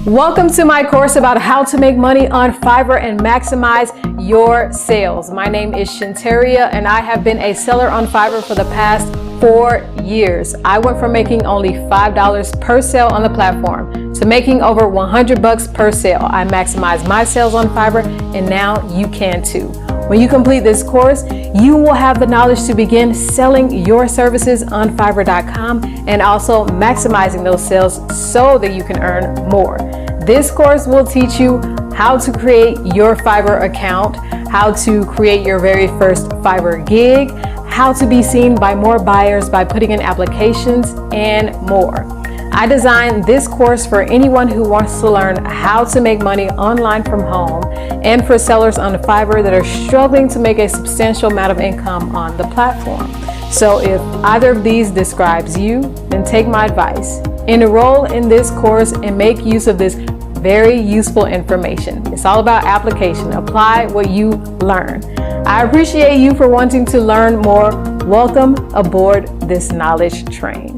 Welcome to my course about how to make money on Fiverr and maximize your sales. My name is Shantaria and I have been a seller on Fiverr for the past 4 years. I went from making only $5 per sale on the platform to making over $100 per sale. I maximized my sales on Fiverr and now you can too. When you complete this course, you will have the knowledge to begin selling your services on Fiverr.com and also maximizing those sales so that you can earn more. This course will teach you how to create your Fiverr account, how to create your very first Fiverr gig, how to be seen by more buyers by putting in applications, and more. I designed this course for anyone who wants to learn how to make money online from home and for sellers on Fiverr that are struggling to make a substantial amount of income on the platform. So if either of these describes you, then take my advice. Enroll in this course and make use of this very useful information. It's all about application. Apply what you learn. I appreciate you for wanting to learn more. Welcome aboard this knowledge train.